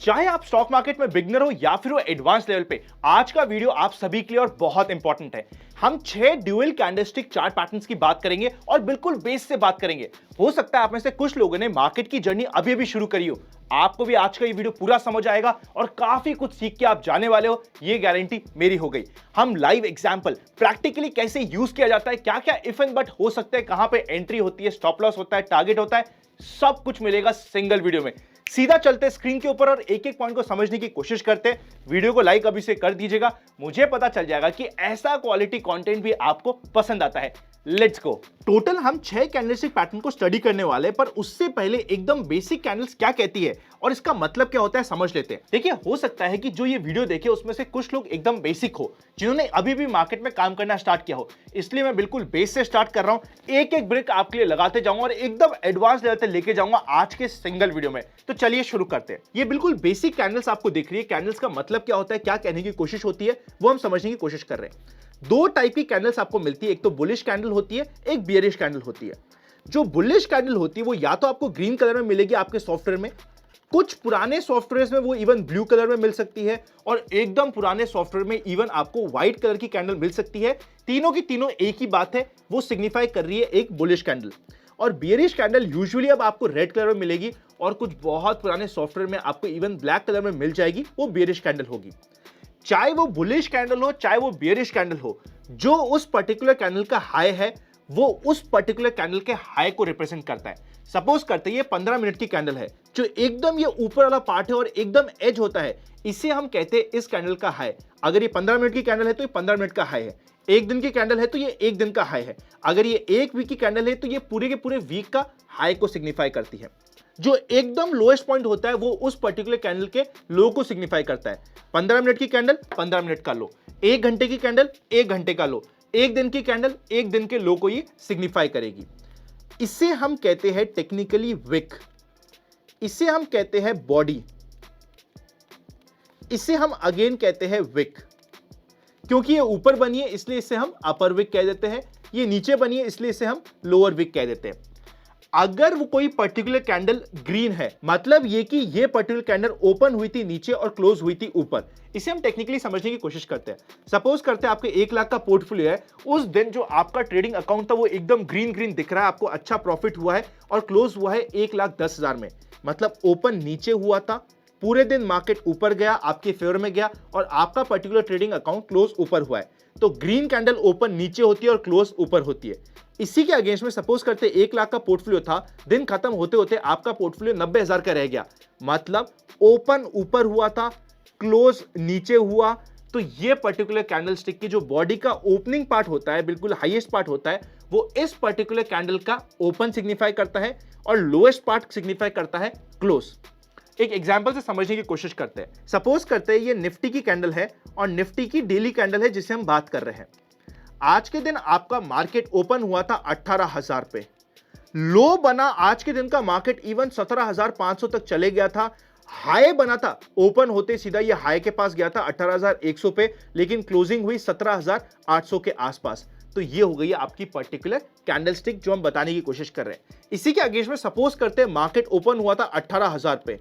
चाहे आप stock market में बिगनर हो या फिर वो एडवांस लेवल पे, आज का वीडियो आप सभी के लिए और बहुत इंपॉर्टेंट है। हम 6 ड्यूअल कैंडलस्टिक चार्ट पैटर्न्स की बात करेंगे और बिल्कुल बेस से बात करेंगे। हो सकता है आप में से कुछ लोगों ने मार्केट की जर्नी अभी अभी शुरू करी हो, आपको भी आज का ये वीडियो पूरा समझ आएगा और काफी कुछ सीख के आप जाने वाले हो, ये गारंटी मेरी हो गई। हम लाइव एग्जांपल प्रैक्टिकली कैसे यूज किया जाता है, क्या क्या इफ एंड बट हो सकते हैं, कहां पे एंट्री होती है, स्टॉप लॉस होता है, टारगेट होता है, सब कुछ मिलेगा सिंगल वीडियो में। सीधा चलते स्क्रीन के ऊपर और एक एक पॉइंट को समझने की कोशिश करते। वीडियो को लाइक अभी से कर दीजिएगा, मुझे पता चल जाएगा कि ऐसा क्वालिटी कंटेंट भी आपको पसंद आता है। Let's go. टोटल हम 6 कैंडलस्टिक पैटर्न को स्टडी करने वाले हैं, पर उससे पहले एकदम बेसिक कैंडल्स क्या कहती है और इसका मतलब क्या होता है समझ लेते हैं। देखिए, हो सकता है कि जो ये वीडियो देखे उसमें से कुछ लोग एकदम बेसिक हो, जिन्होंने अभी भी मार्केट में काम करना स्टार्ट किया हो, इसलिए मैं बिल्कुल बेस से स्टार्ट कर रहा हूं। एक एक ब्रेक आपके लिए लगाते जाऊंगा और एकदम एडवांस लेवल तक लेके जाऊंगा आज के सिंगल वीडियो में। तो चलिए शुरू करते हैं। ये बिल्कुल बेसिक कैंडल्स आपको दिख रही है, कैंडल्स का मतलब क्या होता है, क्या कहने की कोशिश होती है, वो हम समझने की कोशिश कर रहे हैं। दो टाइप की कैंडल्स आपको मिलती है, एक तो बुलिश कैंडल होती है, एक बियरिश कैंडल होती है। जो बुलिश कैंडल होती है वो या तो आपको ग्रीन कलर में मिलेगी आपके सॉफ्टवेयर में, कुछ पुराने सॉफ्टवेयर में वो इवन ब्लू कलर में मिल सकती है, और एकदम पुराने सॉफ्टवेयर में इवन आपको व्हाइट कलर की कैंडल मिल सकती है। तीनों की तीनों एक ही बात है, वो सिग्निफाई कर रही है एक बुलिश कैंडल। और बियरिश कैंडल यूजुअली अब आपको रेड कलर में मिलेगी और कुछ बहुत पुराने सॉफ्टवेयर में आपको इवन ब्लैक कलर में मिल जाएगी, वो बियरिश कैंडल होगी। चाहे वो बुलिश कैंडल हो चाहे वो बियरिश कैंडल हो, जो उस पर्टिकुलर कैंडल का हाई है वो उस पर्टिकुलर कैंडल के हाई को रिप्रेजेंट करता है। सपोज करते हैं ये 15 मिनट की कैंडल है, जो एकदम ये ऊपर वाला पार्ट है और एकदम एज होता है, इसे हम कहते हैं इस कैंडल का हाई। अगर ये 15 मिनट की कैंडल है तो ये 15 मिनट का हाई है, एक दिन की कैंडल है तो ये एक दिन का हाई है, अगर ये एक वीक की कैंडल है तो ये पूरे के पूरे वीक का हाई को सिग्निफाई करती है। जो एकदम लोएस्ट पॉइंट होता है वो उस पर्टिकुलर कैंडल के लो को सिग्निफाई करता है। 15 मिनट की कैंडल 15 मिनट का लो, 1 घंटे की कैंडल 1 घंटे का लो, एक दिन की कैंडल एक दिन के लो को ये सिग्निफाई करेगी। इसे हम कहते हैं टेक्निकली विक, इसे हम कहते हैं बॉडी, इसे हम अगेन कहते हैं विक। क्योंकि ये ऊपर बनी है इसलिए इसे हम अपर विक कह देते हैं, ये नीचे बनी है इसलिए इसे हम लोअर विक कह देते हैं। अगर वो कोई पर्टिकुलर कैंडल ग्रीन है, मतलब ये कि ये पर्टिकुलर कैंडल ओपन हुई थी नीचे और क्लोज हुई थी ऊपर, इसे हम टेक्निकली समझने की कोशिश करते हैं। सपोज करते हैं आपके 1 लाख का पोर्टफोलियो है, उस दिन जो आपका ट्रेडिंग अकाउंट था वो एकदम ग्रीन ग्रीन दिख रहा है, आपको अच्छा प्रॉफिट हुआ है और क्लोज हुआ है 1,10,000 में, मतलब ओपन नीचे हुआ था, पूरे दिन मार्केट ऊपर गया, आपके फेवर में गया और आपका पर्टिकुलर ट्रेडिंग अकाउंट क्लोज ऊपर हुआ है। तो ग्रीन कैंडल ओपन नीचे होती है और क्लोज ऊपर होती है। इसी के अगेंस्ट में सपोज करते 1 लाख का पोर्टफोलियो था, दिन खत्म होते होते आपका पोर्टफोलियो 90,000 का रह गया, मतलब ओपन ऊपर हुआ था, क्लोज नीचे हुआ। तो ये पर्टिकुलर कैंडल स्टिक की जो बॉडी का ओपनिंग पार्ट होता है, बिल्कुल हाईएस्ट पार्ट होता है, वो इस पर्टिकुलर कैंडल का ओपन सिग्निफाई करता है और लोएस्ट पार्ट सिग्निफाई करता है क्लोज। एक एग्जांपल से समझने की कोशिश करते हैं। सपोज करते हैं ये निफ्टी की कैंडल है और निफ्टी की डेली कैंडल है जिसे हम बात कर रहे हैं। आज के दिन आपका मार्केट ओपन हुआ था 18,000 पे, लो बना आज के दिन का मार्केट इवन 17,500 तक चले गया था, हाई बना था, ओपन होते सीधा ये हाई के पास गया था 18,100 पे, लेकिन क्लोजिंग हुई 17,800 के आसपास। तो ये हो गई आपकी पर्टिकुलर कैंडलस्टिक जो हम बताने की कोशिश कर रहे हैं। इसी के अगेंस्ट में सपोज करते हैं मार्केट ओपन हुआ था 18,000 पे,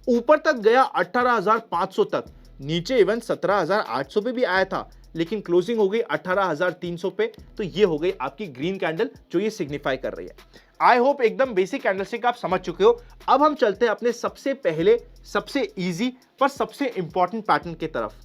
ऊपर तक गया 18,500 तक, नीचे इवन 17,800 पे भी आया था, लेकिन क्लोजिंग हो गई 18,300 पे। तो ये हो गई आपकी ग्रीन कैंडल जो ये सिग्निफाई कर रही है। आई होप एकदम बेसिक कैंडलस्टिक आप समझ चुके हो। अब हम चलते हैं अपने सबसे पहले, सबसे इजी पर सबसे इंपॉर्टेंट पैटर्न की तरफ।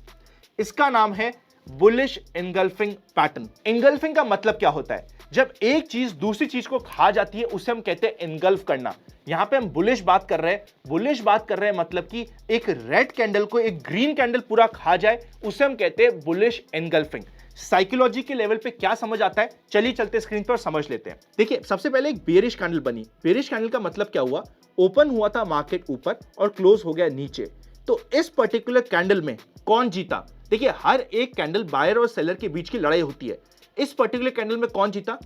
इसका नाम है बुलिश एनगल्फिंग पैटर्न। एनगल्फिंग का मतलब क्या होता है, जब एक चीज दूसरी चीज को खा जाती है उसे हम कहते हैं एनगल्फ करना। यहां पे हम बुलिश बात कर रहे हैं, बुलिश बात कर रहे हैं मतलब कि एक रेड कैंडल को एक ग्रीन कैंडल पूरा खा जाए, उसे हम कहते हैं बुलिश एनगल्फिंग। साइकोलॉजी के लेवल पे क्या समझ आता है, चलिए चलते स्क्रीन पर समझ लेते हैं। देखिए, सबसे पहले एक बेयरिश कैंडल बनी। बेयरिश कैंडल का मतलब क्या हुआ, ओपन हुआ था मार्केट ऊपर और क्लोज हो गया नीचे। तो इस पर्टिकुलर कैंडल में कौन जीता? देखिए, हर एक कैंडल बायर और सेलर के बीच की लड़ाई होती है। इस पर्टिकुलर कैंडल में कौन जीता?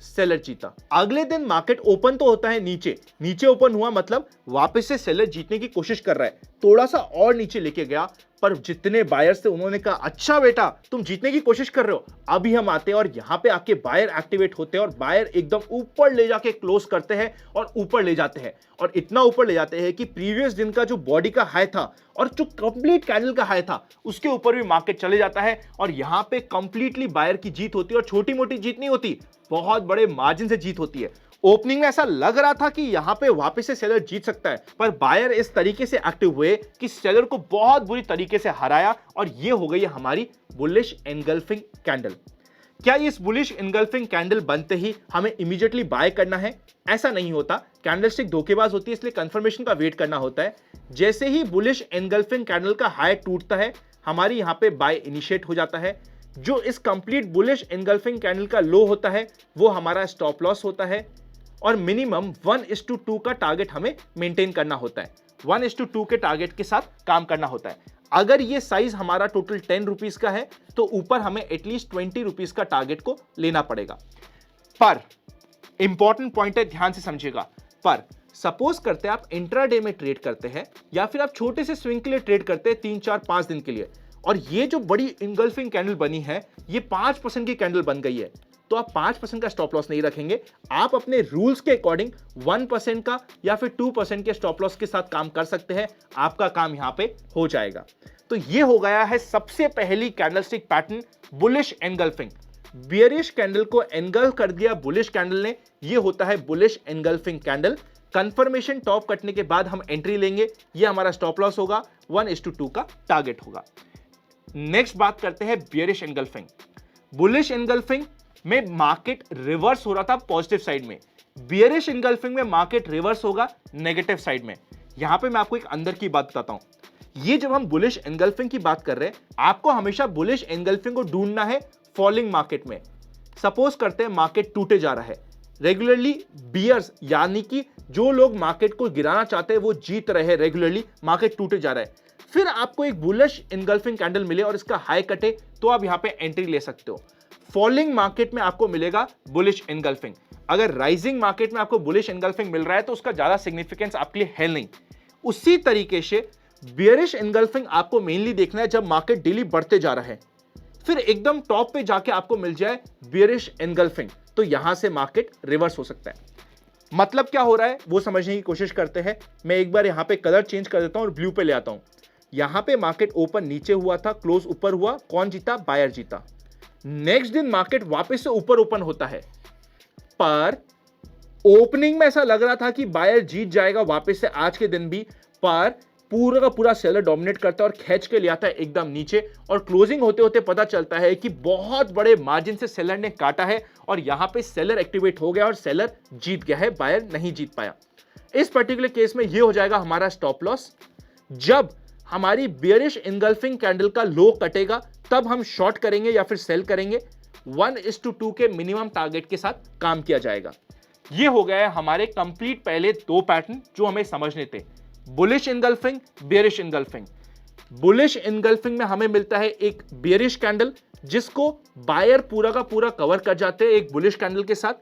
सेलर जीता। अगले दिन मार्केट ओपन तो होता है नीचे, नीचे ओपन हुआ मतलब वापस से सेलर जीतने की कोशिश कर रहा है, थोड़ा सा और नीचे लेके गया, पर जितने बायर्स थे उन्होंने कहा अच्छा बेटा तुम जीतने की कोशिश कर रहे हो, अभी हम आते हैं और यहाँ पे आपके बायर एक्टिवेट होते हैं और बायर एकदम ऊपर ले जाके क्लोज करते हैं और ऊपर ले जाते हैं और इतना ऊपर ले जाते हैं कि प्रीवियस दिन का जो बॉडी का हाई था और जो कंप्लीट कैंडल का हाई था उसके ऊपर भी मार्केट चले जाता है और यहाँ पे कंप्लीटली बायर की जीत होती है और छोटी मोटी जीत नहीं होती, बहुत बड़े मार्जिन से जीत होती है। ओपनिंग में ऐसा लग रहा था कि यहां पे वापस से सेलर जीत सकता है, पर बायर इस तरीके से एक्टिव हुए कि सेलर को बहुत बुरी तरीके से हराया और ये हो गई हमारी बुलिश एनगल्फिंग कैंडल। क्या इस बुलिश एनगल्फिंग कैंडल बनते ही हमें इमीडिएटली बाय करना है? ऐसा नहीं होता। कैंडलस्टिक धोखेबाज होती है, इसलिए कंफर्मेशन का वेट करना होता है। जैसे ही बुलिश एनगल्फिंग कैंडल का हाई टूटता है हमारी यहां पे बाय इनिशिएट हो जाता है। जो इस कंप्लीट बुलिश एनगल्फिंग कैंडल का लो होता है वो हमारा स्टॉप लॉस होता है और मिनिमम 1:2 का टारगेट हमें मेंटेन करना होता है। 1:2 के टारगेट के साथ काम करना होता है। अगर ये साइज हमारा टोटल 10 रुपीज का है तो ऊपर हमें एटलीस्ट 20 रुपीज का टारगेट को लेना पड़ेगा। पर इंपॉर्टेंट पॉइंट है, ध्यान से समझिएगा। पर सपोज करते हैं आप इंट्राडे में ट्रेड करते हैं या फिर आप छोटे से स्विंग के लिए ट्रेड करते हैं 3, 4, 5 दिन के लिए और ये जो बड़ी इंगल्फिंग कैंडल बनी है ये 5% की कैंडल बन गई है, तो आप 5% का स्टॉप लॉस नहीं रखेंगे। आप अपने रूल्स के अकॉर्डिंग 1% का या फिर 2% के स्टॉप लॉस के साथ काम कर सकते हैं। आपका काम यहां पे हो जाएगा। तो ये हो गया है सबसे पहली candlestick pattern, bullish engulfing. Bearish candle को एनगल्फ कर दिया बुलिश कैंडल ने, ये होता है bullish engulfing candle. Confirmation top कटने के बाद हम एंट्री लेंगे, ये हमारा स्टॉप लॉस होगा, 1:2 का टारगेट होगा। नेक्स्ट बात करते हैं बियरिश एनगल्फिंग। बुलिश एनगल्फिंग में मार्केट रिवर्स हो रहा था पॉजिटिव साइड में, बियरिश एनगल्फिंग में मार्केट रिवर्स होगा नेगेटिव साइड में। यहां पे मैं आपको एक अंदर की बात बताता हूं। ये जब हम बुलिश एनगल्फिंग की बात कर रहे हैं, आपको हमेशा बुलिश एनगल्फिंग को ढूंढना है फॉलिंग मार्केट में। सपोज करते हैं मार्केट टूटे जा रहा है, रेगुलरली बियर्स यानी कि जो लोग मार्केट को गिराना चाहते हैं वो जीत रहे हैं, रेगुलरली मार्केट टूटे जा रहा है, फिर आपको एक बुलिश एनगल्फिंग कैंडल मिले और इसका हाई कटे तो आप यहां पे एंट्री ले सकते हो। फॉलिंग मार्केट में आपको मिलेगा बुलिश एनगल्फिंग। अगर राइजिंग मार्केट में आपको बुलिश एनगल्फिंग मिल रहा है तो उसका ज्यादा सिग्निफिकेंस आपके लिए है नहीं। उसी तरीके से बियरिश एनगल्फिंग आपको मेनली देखना है जब मार्केट डेली बढ़ते जा रहा है, फिर एकदम टॉप पे जाके आपको मिल जाए बियरिश एनगल्फिंग, तो यहां से मार्केट रिवर्स हो सकता है। मतलब क्या हो रहा है वो समझने की कोशिश करते हैं। मैं एक बार यहां पे कलर चेंज कर देता हूं और ब्लू पे ले आता हूं। यहां पे मार्केट ओपन नीचे हुआ था, क्लोज ऊपर हुआ, कौन जीता? बायर जीता। नेक्स्ट दिन मार्केट वापस से ऊपर ओपन होता है, पर ओपनिंग में ऐसा लग रहा था कि बायर जीत जाएगा वापस से आज के दिन भी, पर पूरा का पूरा सेलर डोमिनेट करता है और खींच के ले आता है एकदम नीचे और क्लोजिंग होते होते पता चलता है कि बहुत बड़े मार्जिन से सेलर ने काटा है और यहां पे सेलर एक्टिवेट हो गया और सेलर जीत गया है, बायर नहीं जीत पाया। इस पर्टिकुलर केस में यह हो जाएगा हमारा स्टॉप लॉस। जब हमारी बियरिश एनगल्फिंग कैंडल का लो कटेगा तब हम शॉर्ट करेंगे या फिर सेल करेंगे। 1:2 के मिनिमम टारगेट के साथ काम किया जाएगा। ये हो गया है हमारे कंप्लीट पहले 2 पैटर्न जो हमें समझने थे, bullish engulfing, bearish engulfing. Bullish engulfing में हमें मिलता है एक बियरिश कैंडल जिसको बायर पूरा का पूरा कवर कर जाते हैं एक बुलिश कैंडल के साथ,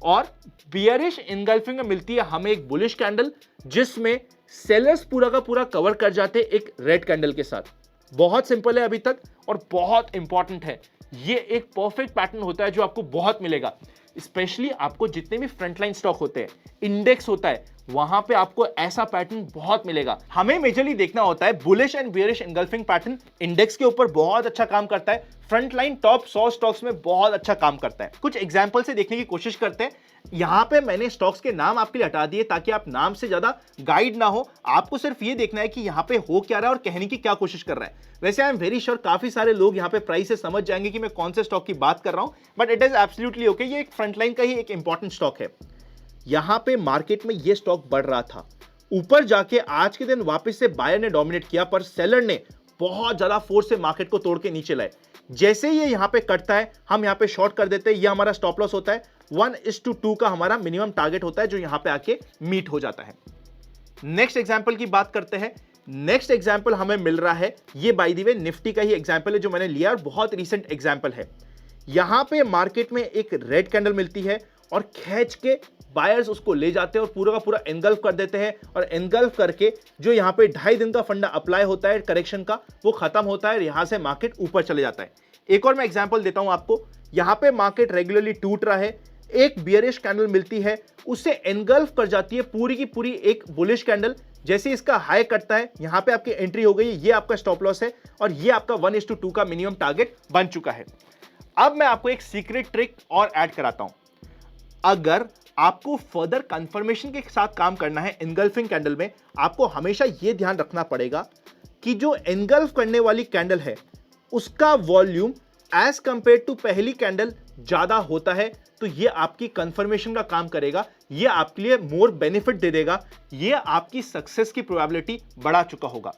और बियरिश एनगल्फिंग में मिलती है हमें एक बुलिश कैंडल जिसमें सेलर्स पूरा का पूरा कवर कर जाते हैं एक रेड कैंडल के साथ। बहुत सिंपल है अभी तक और बहुत इंपॉर्टेंट है। ये एक परफेक्ट पैटर्न होता है जो आपको बहुत मिलेगा, स्पेशली आपको जितने भी फ्रंटलाइन स्टॉक होते हैं, इंडेक्स होता है, वहां पे आपको ऐसा पैटर्न बहुत मिलेगा। हमें मेजरली देखना होता है bullish and bearish engulfing pattern index के ऊपर बहुत अच्छा काम करता है, फ्रंटलाइन टॉप 100 स्टॉक्स में बहुत अच्छा काम करता है। कुछ एग्जांपल से देखने की कोशिश करते हैं। यहां पे मैंने स्टॉक्स के नाम आपके लिए हटा दिए ताकि आप नाम से ज्यादा गाइड ना हो, आपको सिर्फ ये देखना है कि यहां पे हो क्या रहा है और कहने की क्या कोशिश कर रहा है। वैसे आई एम वेरी श्योर काफी सारे लोग यहां पे प्राइस से समझ जाएंगे कि मैं कौन से स्टॉक की बात कर रहा हूं, but it is absolutely okay. ये एक फ्रंटलाइन का ही एक इंपॉर्टेंट स्टॉक है। यहां पे मार्केट में ये स्टॉक बढ़ रहा था, ऊपर जाके आज के दिन वापस से बायर ने डोमिनेट किया, पर सेलर ने बहुत ज्यादा फोर्स से मार्केट को तोड़ के नीचे लाए। जैसे ये यहां पे कटता है हम यहां पे शॉर्ट कर देते हैं, ये हमारा स्टॉप लॉस होता है। 1:2 का हमारा मिनिमम टारगेट होता है जो यहां पे आके मीट हो जाता है। नेक्स्ट एग्जांपल की बात करते हैं। नेक्स्ट एग्जांपल हमें मिल रहा है, ये बाय द वे निफ्टी का ही एग्जांपल है जो मैंने लिया और बहुत रीसेंट एग्जांपल है। यहां पे मार्केट में एक रेड कैंडल मिलती है और खींच के बायर्स उसको ले जाते हैं और पूरा का पूरा एनगल्फ कर देते हैं, और एनगल्फ करके जो यहाँ पे 2.5 दिन का फंडा अप्लाई होता है करेक्शन का, वो खत्म होता है, यहां से मार्केट ऊपर चले जाता है। एक और मैं एग्जांपल देता हूं आपको, यहां पे मार्केट रेगुलरली टूट रहा है, एक बियरिश कैंडल मिलती है, उससे एनगल्फ कर जाती है पूरी की पूरी एक बुलिश कैंडल। जैसे इसका हाई कटता है, यहां पे आपकी एंट्री हो गई, ये आपका स्टॉप लॉस है और ये आपका 1:2 का मिनिमम टारगेट बन चुका है। अब मैं आपको एक सीक्रेट ट्रिक और ऐड कराता हूं। अगर आपको फर्दर कंफर्मेशन के साथ काम करना है एनगल्फिंग कैंडल में, आपको हमेशा यह ध्यान रखना पड़ेगा कि जो एनगल्फ करने वाली कैंडल है उसका वॉल्यूम एज कंपेयर टू पहली कैंडल ज्यादा होता है, तो यह आपकी कंफर्मेशन का काम करेगा, यह आपके लिए मोर बेनिफिट दे देगा, यह आपकी सक्सेस की प्रोबेबिलिटी बढ़ा चुका होगा।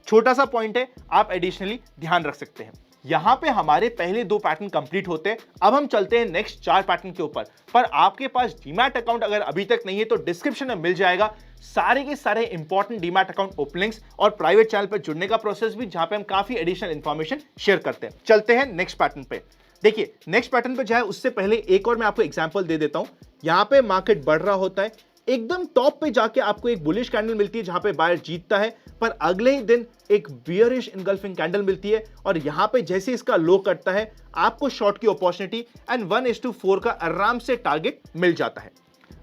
छोटा सा पॉइंट है, आप एडिशनली ध्यान रख सकते हैं। यहां पे हमारे पहले 2 पैटर्न कंप्लीट होते हैं। अब हम चलते हैं नेक्स्ट 4 पैटर्न के ऊपर। पर आपके पास डीमैट अकाउंट अगर अभी तक नहीं है तो डिस्क्रिप्शन में मिल जाएगा सारे के सारे इंपॉर्टेंट डीमैट अकाउंट ओपनिंग्स और प्राइवेट चैनल पर जुड़ने का प्रोसेस भी, जहां पे हम काफी एडिशनल इंफॉर्मेशन शेयर करते हैं। चलते हैं नेक्स्ट पैटर्न पे। देखिए नेक्स्ट पैटर्न पे जाए उससे पहले एक और मैं आपको एग्जांपल दे देता हूं। यहां पे मार्केट बढ़ रहा होता है, एकदम टॉप पे जाके आपको एक बुलिश कैंडल मिलती है जहां पे बायर जीतता है, पर अगले ही दिन एक बियरिश इनगल्फिंग कैंडल मिलती है और यहां पे जैसे इसका लो करता है आपको शॉर्ट की अपॉर्चुनिटी एंड 1:4 का आराम से टारगेट मिल जाता है।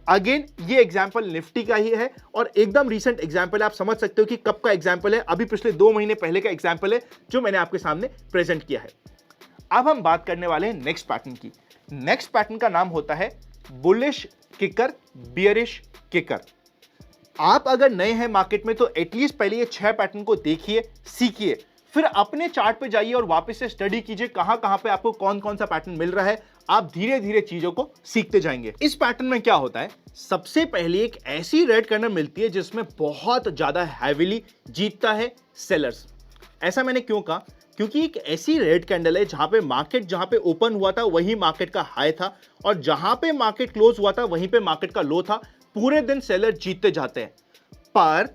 अगेन ये एग्जांपल निफ्टी का ही है और एकदम रीसेंट एग्जांपल है। आप समझ सकते हो कि कब का एग्जांपल है, अभी पिछले 2 महीने पहले का एग्जांपल है जो मैंने आपके सामने प्रेजेंट किया है। अब हम बात करने वाले हैं नेक्स्ट पैटर्न की। नेक्स्ट पैटर्न का नाम होता है बुलिश किकर, बियरिश किकर। आप अगर नए हैं मार्केट में तो एटलीस्ट पहले ये 6 पैटर्न को देखिए, सीखिए, फिर अपने चार्ट पे जाइए और वापस से स्टडी कीजिए कहां कहां पे आपको कौन कौन सा पैटर्न मिल रहा है। आप धीरे धीरे चीजों को सीखते जाएंगे। इस पैटर्न में क्या होता है, सबसे पहले एक ऐसी रेड कैंडल मिलती है जिसमें बहुत ज्यादा हैवीली जीतता है सेलर्स। ऐसा मैंने क्यों कहा, क्योंकि एक ऐसी रेड कैंडल है जहां पे मार्केट जहां पे ओपन हुआ था वही मार्केट का हाई था और जहां पे मार्केट क्लोज हुआ था वहीं पे मार्केट का लो था। पूरे दिन सेलर जीतते जाते हैं, पर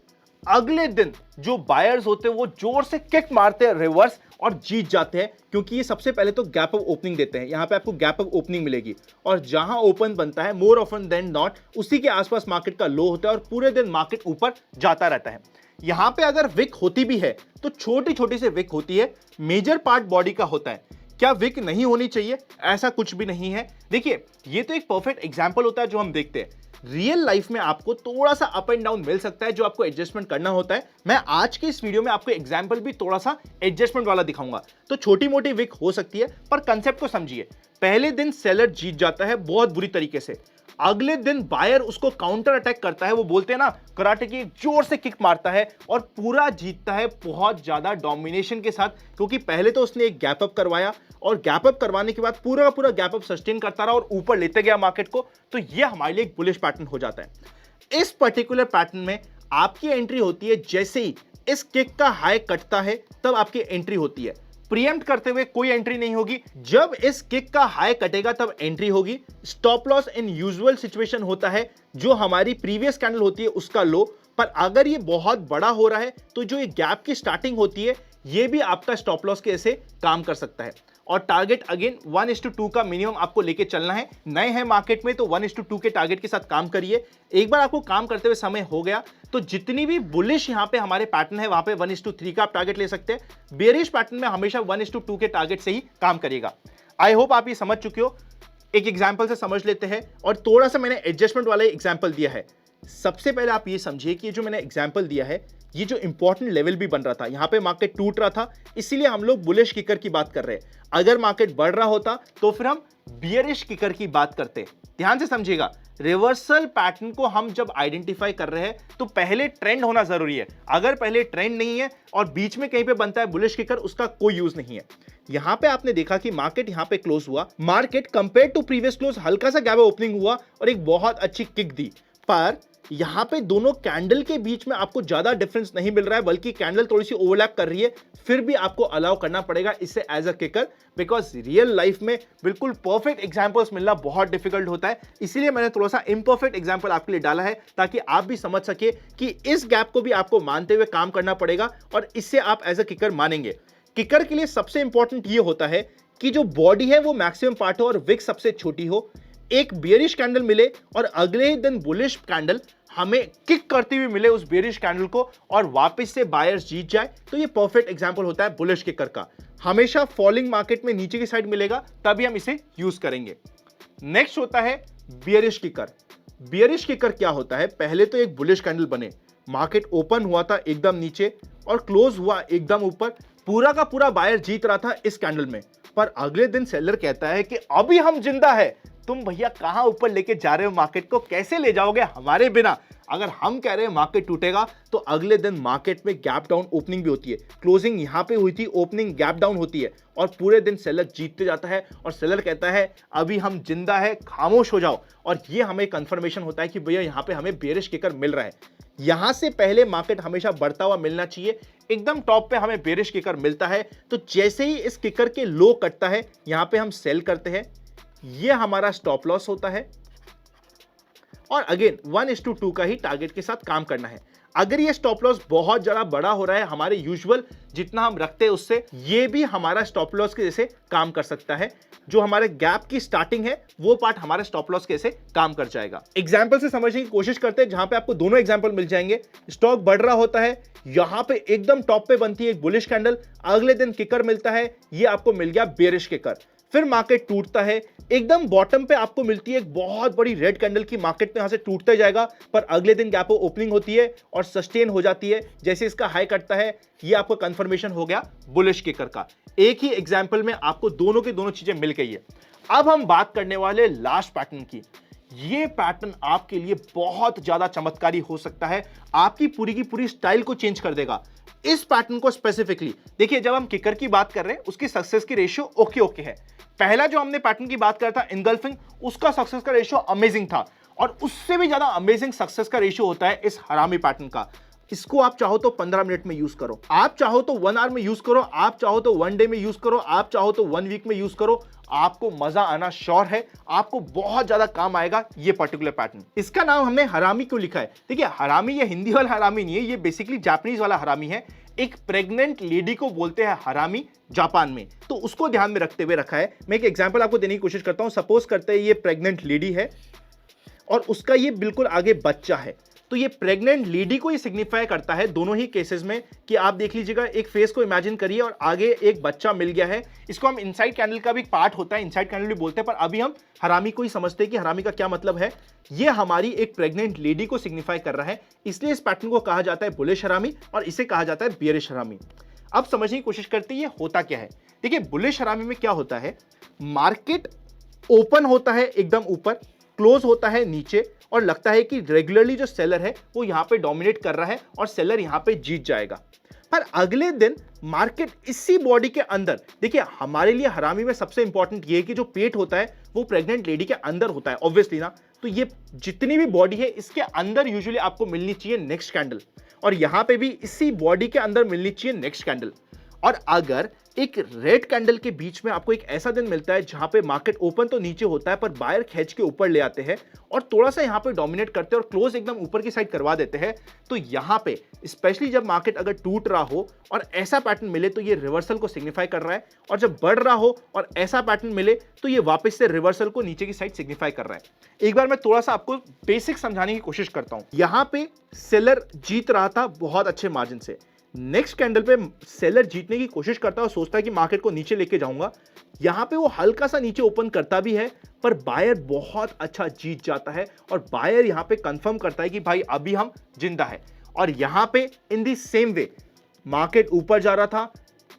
अगले दिन जो बायर्स होते हैं वो जोर से किक मारते हैं रिवर्स और जीत जाते हैं, क्योंकि ये सबसे पहले तो गैप अप ओपनिंग देते हैं। यहां पे आपको गैप अप ओपनिंग मिलेगी और जहां ओपन बनता है मोर ऑफन देन नॉट उसी के आसपास मार्केट का लो होता है और पूरे दिन मार्केट ऊपर जाता रहता है। यहां पे अगर विक होती भी है तो छोटी छोटी से विक होती है, मेजर पार्ट बॉडी का होता है। क्या विक नहीं होनी चाहिए? ऐसा कुछ भी नहीं है। देखिए ये तो एक परफेक्ट एग्जांपल होता है जो हम देखते हैं। रियल लाइफ में आपको थोड़ा सा अप एंड डाउन मिल सकता है जो आपको एडजस्टमेंट करना होता है। मैं आज के इस वीडियो में आपको एग्जांपल भी थोड़ा सा एडजस्टमेंट वाला दिखाऊंगा। तो छोटी मोटी विक हो सकती है, पर कंसेप्ट को समझिए। पहले दिन सेलर जीत जाता है बहुत बुरी तरीके से, अगले दिन बायर उसको काउंटर अटैक करता है, वो बोलते हैं ना कराटे की, जोर से किक मारता है और पूरा जीतता है बहुत ज्यादा डोमिनेशन के साथ, क्योंकि पहले तो उसने एक गैप अप करवाया और गैप अप करवाने के बाद पूरा का पूरा गैप अप सस्टेन करता रहा और ऊपर लेते गया मार्केट को। तो ये हमारे लिए एक बुलिश पैटर्न हो जाता है। इस पर्टिकुलर पैटर्न में आपकी एंट्री होती है जैसे ही इस किक का हाई कटता है तब आपकी एंट्री होती है। प्रीएम्प्ट करते हुए कोई एंट्री नहीं होगी। जब इस किक का हाई कटेगा तब एंट्री होगी। Stop loss in usual situation होता है जो हमारी प्रीवियस कैंडल होती है उसका लो, पर अगर ये बहुत बड़ा हो रहा है तो जो ये गैप की स्टार्टिंग होती है ये भी आपका स्टॉप लॉस के ऐसे काम कर सकता है। और टारगेट अगेन 1:2 का मिनिमम आपको लेके चलना है। नए हैं मार्केट में तो 1:2 के टारगेट के साथ काम करिए। एक बार आपको काम करते हुए समय हो गया तो जितनी भी बुलिश यहां पे हमारे पैटर्न है वहां पे 1:3 का आप टारगेट ले सकते हैं। बेयरिश पैटर्न में हमेशा 1:2 के टारगेट से ही काम करिएगा। आई होप आप ये समझ चुके हो। एक एग्जाम्पल से समझ लेते हैं और थोड़ा सा मैंने एडजस्टमेंट वाला एग्जाम्पल दिया है। सबसे पहले आप ये समझिए कि जो मैंने एग्जाम्पल दिया है ये जो इंपॉर्टेंट लेवल भी बन रहा था, यहां पे मार्केट टूट रहा था, इसीलिए हम लोग बुलिश किकर की बात कर रहे हैं। अगर मार्केट बढ़ रहा होता तो फिर हम बियरिश किकर की बात करते। ध्यान से समझिएगा, रिवर्सल पैटर्न को हम जब आइडेंटिफाई कर रहे हैं तो पहले ट्रेंड होना जरूरी है। अगर पहले ट्रेंड नहीं है और बीच में कहीं पे बनता है बुलिश किकर, उसका कोई यूज नहीं है। यहां पे आपने देखा कि मार्केट यहां पे क्लोज हुआ, market compare to previous close हल्का सा गैप ओपनिंग हुआ और एक बहुत अच्छी किक दी, पर यहां पे दोनों कैंडल के बीच में आपको ज्यादा डिफरेंस नहीं मिल रहा है, बल्कि कैंडल थोड़ी सी ओवरलैप कर रही है, फिर भी आपको अलाउ करना पड़ेगा इसे as a kicker, because real life में बिल्कुल परफेक्ट एग्जांपल्स मिलना बहुत डिफिकल्ट होता है। इसीलिए मैंने थोड़ा सा इंपरफेक्ट एग्जांपल आपके लिए डाला है ताकि आप भी समझ सके कि इस गैप को भी आपको मानते हुए काम करना पड़ेगा और इससे आप एज अ किकर मानेंगे। किकर के लिए सबसे इंपॉर्टेंट ये होता है कि जो बॉडी है वो मैक्सिमम पार्ट हो और विक सबसे छोटी हो। एक बेयरिश कैंडल मिले और अगले ही दिन बुलिश कैंडल हमें किक करती हुई मिले उस बेयरिश कैंडल को और वापस से बायर्स जीत जाए, तो ये परफेक्ट एग्जांपल होता है बुलिश किकर का। हमेशा फॉलिंग मार्केट में नीचे की साइड मिलेगा तभी हम इसे यूज करेंगे। नेक्स्ट होता है बियरिश किकर। बियरिश किकर क्या होता है, पहले तो एक बुलिश कैंडल बने, मार्केट ओपन हुआ था एकदम नीचे और क्लोज हुआ एकदम ऊपर, पूरा का पूरा बायर जीत रहा था इस कैंडल में, पर अगले दिन सेलर कहता है कि अभी हम जिंदा है, तुम भैया कहां ऊपर लेके जा रहे हो मार्केट को, कैसे ले जाओगे हमारे बिना। अगर हम कह रहे हैं मार्केट टूटेगा तो अगले दिन मार्केट में गैप डाउन ओपनिंग भी होती है, क्लोजिंग यहां पे हुई थी, ओपनिंग गैप डाउन होती है और पूरे दिन सेलर जीतते जाता है और सेलर कहता है अभी हम जिंदा है, खामोश हो जाओ। और ये हमें कंफर्मेशन होता है कि भैया यहां पे हमें बेयरिश किकर मिल रहा है। यहां से पहले मार्केट हमेशा बढ़ता हुआ मिलना चाहिए, एकदम टॉप पे हमें बेयरिश किकर मिलता है तो जैसे ही इस किकर के लो कटता है यहां पे हम सेल करते हैं, ये हमारा स्टॉप लॉस होता है और अगेन 1:2 का ही टारगेट के साथ काम करना है। अगर ये स्टॉप लॉस बहुत ज्यादा बड़ा हो रहा है हमारे यूजुअल जितना हम रखते हैं उससे, ये भी हमारा स्टॉप लॉस के जैसे काम कर सकता है। जो हमारे गैप की स्टार्टिंग है वो पार्ट हमारे स्टॉप लॉस कैसे काम कर जाएगा। एग्जांपल से समझने की कोशिश करते हैं जहां पे आपको दोनों एग्जांपल मिल जाएंगे। स्टॉक बढ़ रहा होता है, यहां पे एकदम टॉप पे बनती है एक बुलिश कैंडल, अगले दिन किकर मिलता है, ये आपको मिल गया बेयरिश किकर। फिर मार्केट टूटता है, एकदम बॉटम पे आपको मिलती है एक बहुत बड़ी रेड कैंडल की, मार्केट में यहां से टूटता जाएगा पर अगले दिन गैप ओपनिंग होती है और सस्टेन हो जाती है, जैसे इसका हाई कटता है, ये आपको कंफर्मेशन हो गया बुलिश किकर का। एक ही एग्जांपल में आपको दोनों की दोनों चीजें मिल गई है। अब हम बात करने वाले लास्ट पैटर्न की। ये पैटर्न आपके लिए बहुत ज्यादा चमत्कारी हो सकता है, आपकी पूरी की पूरी स्टाइल को चेंज कर देगा। इस पैटर्न को स्पेसिफिकली देखिए, जब हम किकर की बात कर रहे हैं उसकी सक्सेस की रेशियो ओके है। पहला जो हमने पैटर्न की बात करा था इनगल्फिंग, उसका सक्सेस का रेशियो अमेजिंग था और उससे भी ज्यादा अमेजिंग सक्सेस का रेशियो होता है इस हरामी पैटर्न का। इसको आप चाहो तो 15 मिनट में यूज करो, आप चाहो तो 1 आवर में यूज करो, आप चाहो तो 1 डे में यूज करो, आप चाहो तो 1 वीक में यूज करो, आपको मजा आना श्योर है, आपको बहुत ज्यादा काम आएगा ये पर्टिकुलर पैटर्न। इसका नाम हमने हरामी क्यों लिखा है? देखिए, हरामी ये हिंदी वाला हरामी नहीं है, ये बेसिकली जापानीज वाला हरामी है। एक प्रेग्नेंट लेडी को बोलते हैं हरामी जापान में, तो उसको ध्यान में रखते हुए रखा है। मैं एक एग्जांपल आपको देने की कोशिश करता हूं। सपोज करते हैं ये प्रेग्नेंट लेडी है और उसका ये बिल्कुल आगे बच्चा है, तो ये प्रेग्नेंट लेडी को ये सिग्निफाई करता है दोनों ही केसेस में कि आप देख लीजिएगा, एक फेस को इमेजिन करिए और आगे एक बच्चा मिल गया है। इसको हम इनसाइड कैंडल का भी पार्ट होता है, इनसाइड कैंडल भी बोलते हैं, पर अभी हम हरामी को ही समझते हैं कि हरामी का क्या मतलब है। ये हमारी एक प्रेग्नेंट लेडी को सिग्निफाई कर रहा है, इसलिए इस पैटर्न को कहा जाता है बुलिश हरामी और इसे कहा जाता है बेयरिश हरामी। अब समझने की कोशिश करते हैं ये होता क्या है। देखिए, बुलिश हरामी में क्या होता है, मार्केट ओपन होता है एकदम ऊपर, क्लोज होता है नीचे और लगता है कि रेगुलरली जो सेलर है वो यहां पे डोमिनेट कर रहा है और सेलर यहां पे जीत जाएगा। पर अगले दिन मार्केट इसी बॉडी के अंदर, देखिए हमारे लिए हरामी में सबसे इंपॉर्टेंट ये है कि जो पेट होता है वो प्रेग्नेंट लेडी के अंदर होता है ऑब्वियसली ना, तो ये जितनी भी बॉडी है इसके अंदर यूजुअली आपको मिलनी चाहिए नेक्स्ट कैंडल और यहां पे भी इसी बॉडी के अंदर मिलनी चाहिए नेक्स्ट कैंडल। और अगर एक रेड कैंडल के बीच में आपको एक ऐसा दिन मिलता है जहां पे मार्केट ओपन तो नीचे होता है पर बायर खींच के ऊपर ले आते हैं और थोड़ा सा यहां पे डोमिनेट करते हैं और क्लोज एकदम ऊपर की साइड करवा देते हैं, तो यहां पे स्पेशली जब मार्केट अगर टूट रहा हो और ऐसा पैटर्न मिले तो ये रिवर्सल को सिग्निफाई कर रहा है, और जब बढ़ रहा हो और ऐसा पैटर्न मिले तो ये वापस से रिवर्सल को नीचे की साइड सिग्निफाई कर रहा है। एक बार मैं थोड़ा सा आपको बेसिक समझाने की कोशिश करता हूं। यहां पे सेलर जीत रहा था बहुत अच्छे मार्जिन से, नेक्स्ट कैंडल पे सेलर जीतने की कोशिश करता है और सोचता है कि मार्केट को नीचे लेके जाऊंगा, यहां पे वो हल्का सा नीचे ओपन करता भी है पर बायर बहुत अच्छा जीत जाता है और बायर यहां पे कंफर्म करता है कि भाई अभी हम जिंदा है। और यहां पे इन दी सेम वे मार्केट ऊपर जा रहा था,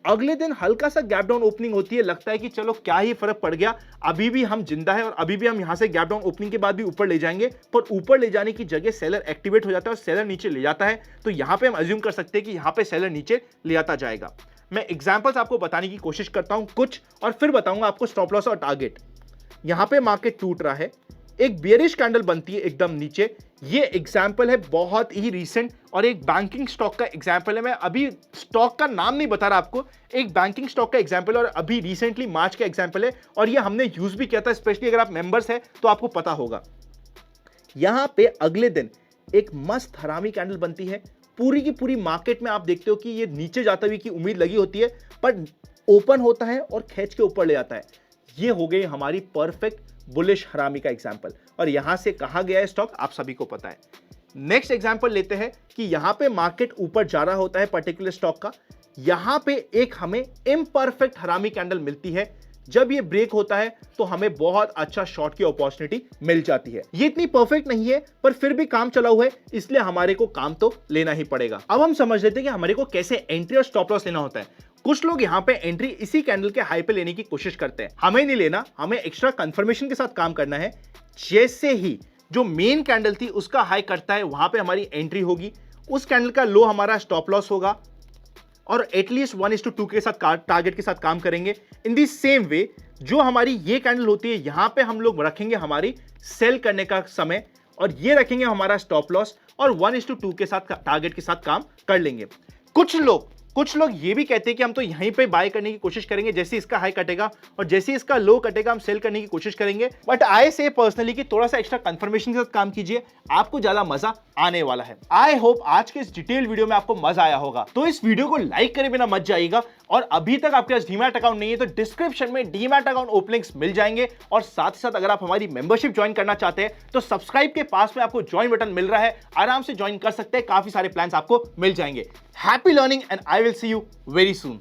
अगले दिन हल्का सा गैप डाउन ओपनिंग होती है, लगता है कि चलो क्या ही फर्क पड़ गया, अभी भी हम जिंदा है और अभी भी हम यहां से गैप डाउन ओपनिंग के बाद भी ऊपर ले जाएंगे, पर ऊपर ले जाने की जगह सेलर एक्टिवेट हो जाता है और सेलर नीचे ले जाता है, तो यहां पे हम अज्यूम कर सकते हैं कि यहां पे सेलर नीचे ले आता जाएगा। मैं एग्जांपल्स आपको बताने की कोशिश करता हूं कुछ और फिर बताऊंगा आपको स्टॉप लॉस और टारगेट। यहां पे मार्केट टूट रहा है, एक बियरिश कैंडल बनती है एकदम नीचे, ये एग्जाम्पल है बहुत ही रीसेंट और एक बैंकिंग स्टॉक का एग्जाम्पल है। मैं अभी स्टॉक का नाम नहीं बता रहा आपको, एक बैंकिंग स्टॉक का एग्जाम्पल और अभी रिसेंटली मार्च का एग्जाम्पल है और ये हमने यूज भी किया था, स्पेशली अगर आप मेंबर्स हैं तो आपको पता होगा। यहां पे अगले दिन एक मस्त हरामी कैंडल बनती है, पूरी की पूरी मार्केट में आप देखते हो कि ये नीचे जाते हुए की उम्मीद लगी होती है पर ओपन होता है और खींच के ऊपर ले आता है। ये हो गई हमारी परफेक्ट बुलिश हरामी का एग्जांपल, और यहां से कहां गया है स्टॉक आप सभी को पता है। नेक्स्ट एग्जांपल लेते हैं कि यहां पे मार्केट ऊपर जा रहा होता है पर्टिकुलर स्टॉक का, यहां पे एक हमें इम्परफेक्ट हरामी कैंडल मिलती है। जब ये ब्रेक होता है तो हमें बहुत अच्छा शॉर्ट की अपॉर्चुनिटी मिल जाती है। ये इतनी परफेक्ट नहीं है पर फिर भी काम चला हुआ है, इसलिए हमारे को काम तो लेना ही पड़ेगा। अब हम समझ लेते हैं कि हमारे को कैसे एंट्री और स्टॉप लॉस लेना होता है। कुछ लोग यहाँ पे एंट्री इसी कैंडल के हाई पे लेने की कोशिश करते हैं, हमें नहीं लेना, हमें एक्स्ट्रा कंफर्मेशन के साथ काम करना है। जैसे ही जो मेन कैंडल थी उसका हाई करता है वहां पे हमारी एंट्री होगी, उस कैंडल का लो हमारा स्टॉप लॉस होगा और एटलीस्ट 1:2 के साथ टारगेट के साथ काम करेंगे। इन दी सेम वे जो हमारी ये कैंडल होती है यहां पे हम लोग रखेंगे हमारी सेल करने का समय और ये रखेंगे हमारा स्टॉप लॉस और 1:2 के साथ टारगेट के साथ काम कर लेंगे। कुछ लोग ये भी कहते हैं कि हम तो यहीं पे बाय करने की कोशिश करेंगे, जैसे इसका हाई कटेगा और जैसे इसका लो कटेगा हम सेल करने की कोशिश करेंगे। बट आई से पर्सनली कि थोड़ा सा एक्स्ट्रा कंफर्मेशन के साथ काम कीजिए, आपको ज्यादा मजा आने वाला है। आई होप आज के इस डिटेल वीडियो में आपको मजा आया होगा। तो इस वीडियो को लाइक करे बिना मत जाइएगा, और अभी तक आपके पास डीमैट अकाउंट नहीं है तो डिस्क्रिप्शन में डीमैट अकाउंट ओपनिंग्स मिल जाएंगे, और साथ ही साथ अगर आप हमारी मेंबरशिप ज्वाइन करना चाहते हैं तो सब्सक्राइब के पास में आपको ज्वाइन बटन मिल रहा है, आराम से ज्वाइन कर सकते हैं, काफी सारे प्लान्स आपको मिल जाएंगे। Happy learning and I will see you very soon.